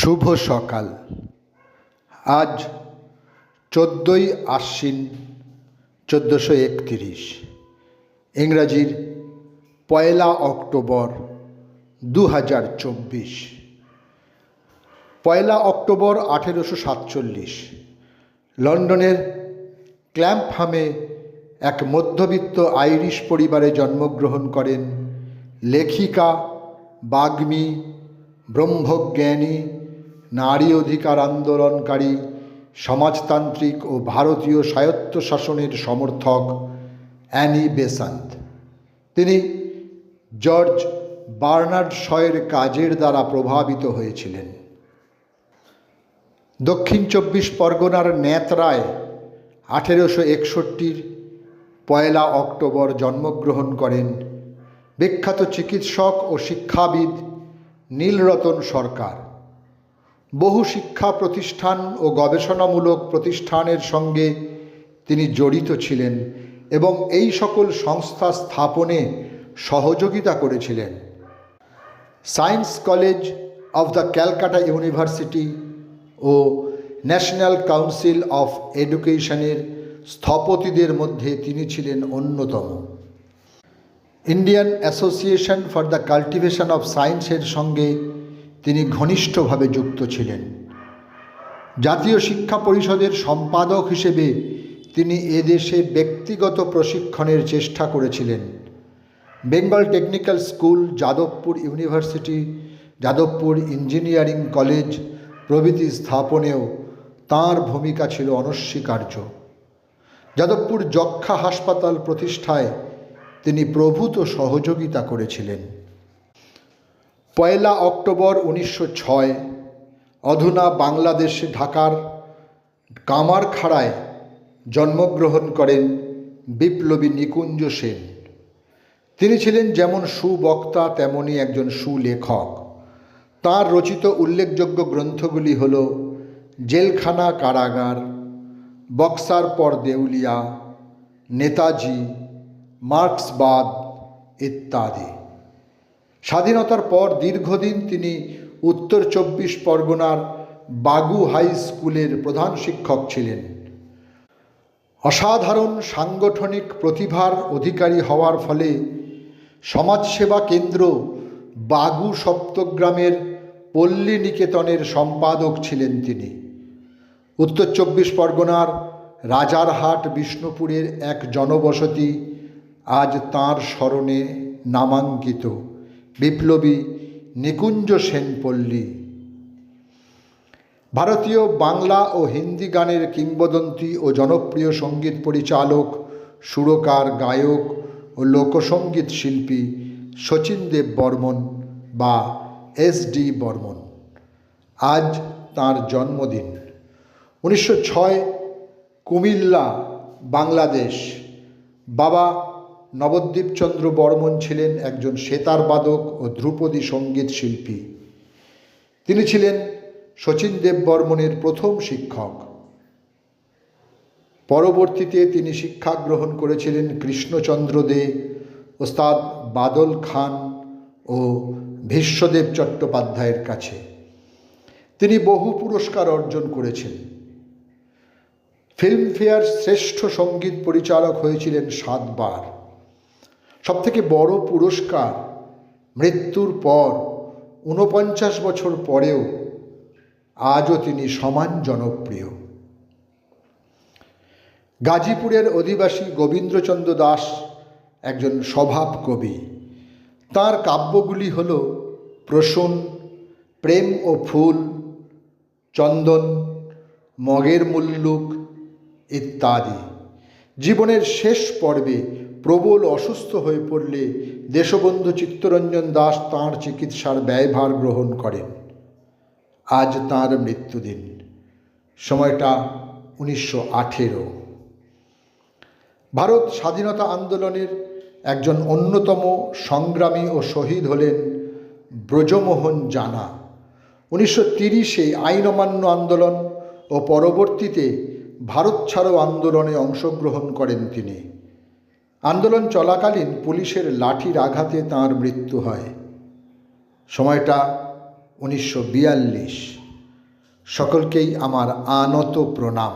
শুভ সকাল। আজ 14ই আশ্বিন 1431, ইংরাজির 1 October 2024। 1 October 1847 লন্ডনের ক্ল্যাম্পহামে এক মধ্যবিত্ত আইরিশ পরিবারে জন্মগ্রহণ করেন লেখিকা, বাগ্মী, ব্রহ্মজ্ঞানী, নারী অধিকার আন্দোলনকারী, সমাজতান্ত্রিক ও ভারতীয় স্বায়ত্তশাসনের সমর্থক অ্যানি বেসান্ত। তিনি জর্জ বার্নার্ড শয়ের কাজের দ্বারা প্রভাবিত হয়েছিলেন। দক্ষিণ 24 পরগনার ন্যাতরায় 1861 1 অক্টোবর জন্মগ্রহণ করেন বিখ্যাত চিকিৎসক ও শিক্ষাবিদ নীলরতন সরকার। বহু শিক্ষা প্রতিষ্ঠান ও গবেষণামূলক প্রতিষ্ঠানের সঙ্গে তিনি জড়িত ছিলেন এবং এই সকল সংস্থা স্থাপনে সহযোগিতা করেছিলেন। Science college of the Calcutta university ও ন্যাশনাল কাউন্সিল অফ এডুকেশনের স্থপতিদের মধ্যে তিনি ছিলেন অন্যতম। Indian association for the cultivation of সায়েন্সের সঙ্গে তিনি ঘনিষ্ঠভাবে যুক্ত ছিলেন। জাতীয় শিক্ষা পরিষদের সম্পাদক হিসেবে তিনি এদেশে ব্যক্তিগত প্রশিক্ষণের চেষ্টা করেছিলেন। Bengal technical school, Jadavpur university, Jadavpur engineering college প্রভৃতি স্থাপনেও তাঁর ভূমিকা ছিল অনস্বীকার্য। যাদবপুর যক্ষ্মা হাসপাতাল প্রতিষ্ঠায় তিনি প্রভূত সহযোগিতা করেছিলেন। 1 অক্টোবর 1906 অধুনা বাংলাদেশ ঢাকার কামারখাড়ায় জন্মগ্রহণ করেন বিপ্লবী নিকুঞ্জ সেন। তিনি ছিলেন যেমন সুবক্তা তেমনি একজন সুলেখক। তাঁর রচিত উল্লেখযোগ্য গ্রন্থগুলি হল জেলখানা কারাগার, বক্সার পর দেউলিয়া, নেতাজি, মার্ক্সবাদ ইত্যাদি। স্বাধীনতার পর দীর্ঘদিন তিনি উত্তর 24 পরগনার বাগু হাই স্কুলের প্রধান শিক্ষক ছিলেন। অসাধারণ সাংগঠনিক প্রতিভার অধিকারী হওয়ার ফলে সমাজসেবা কেন্দ্র বাগু সপ্তগ্রামের পল্লী নিকেতনের সম্পাদক ছিলেন তিনি। উত্তর 24 পরগনার রাজারহাট বিষ্ণুপুরের এক জনবসতি আজ তাঁর স্মরণে নামাঙ্কিত বিপ্লবী নিকুঞ্জ সেন পল্লী। ভারতীয় বাংলা ও হিন্দি গানের কিংবদন্তি ও জনপ্রিয় সঙ্গীত পরিচালক, সুরকার, গায়ক ও লোকসঙ্গীত শিল্পী শচীন দেব বর্মন বা এস.ডি. বর্মন। আজ তাঁর জন্মদিন। 1906 কুমিল্লা, বাংলাদেশ। বাবা নবদ্বীপচন্দ্র বর্মন ছিলেন একজন সেতারবাদক ও ধ্রুপদী সঙ্গীত শিল্পী। তিনি ছিলেন শচীন দেব বর্মনের প্রথম শিক্ষক। পরবর্তীতে তিনি শিক্ষা গ্রহণ করেছিলেন কৃষ্ণচন্দ্র দে, ওস্তাদ বাদল খান ও ভীষ্মদেব চট্টোপাধ্যায়ের কাছে। তিনি বহু পুরস্কার অর্জন করেছেন। ফিল্মফেয়ার শ্রেষ্ঠ সঙ্গীত পরিচালক হয়েছিলেন 7 বার। সবথেকে বড় পুরস্কার, মৃত্যুর পর 49 বছর পরেও আজও তিনি সমান জনপ্রিয়। গাজীপুরের অধিবাসী গোবিন্দ্রচন্দ্র দাস একজন স্বভাব কবি। তাঁর কাব্যগুলি হল প্রসূন, প্রেম ও ফুল, চন্দন, মগের মুল্লুক ইত্যাদি। জীবনের শেষ পর্বে প্রবল অসুস্থ হয়ে পড়লে দেশবন্ধু চিত্তরঞ্জন দাস তাঁর চিকিৎসার ব্যয়ভার গ্রহণ করেন। আজ তাঁর মৃত্যুদিন। সময়টা 1918। ভারত স্বাধীনতা আন্দোলনের একজন অন্যতম সংগ্রামী ও শহীদ হলেন ব্রজমোহন জানা। 1930 আইন অমান্য আন্দোলন ও পরবর্তীতে ভারত ছাড়ো আন্দোলনে অংশগ্রহণ করেন তিনি। আন্দোলন চলাকালীন পুলিশের লাঠির আঘাতে তাঁর মৃত্যু হয়। সময়টা 1942। সকলকেই আমার আনত প্রণাম।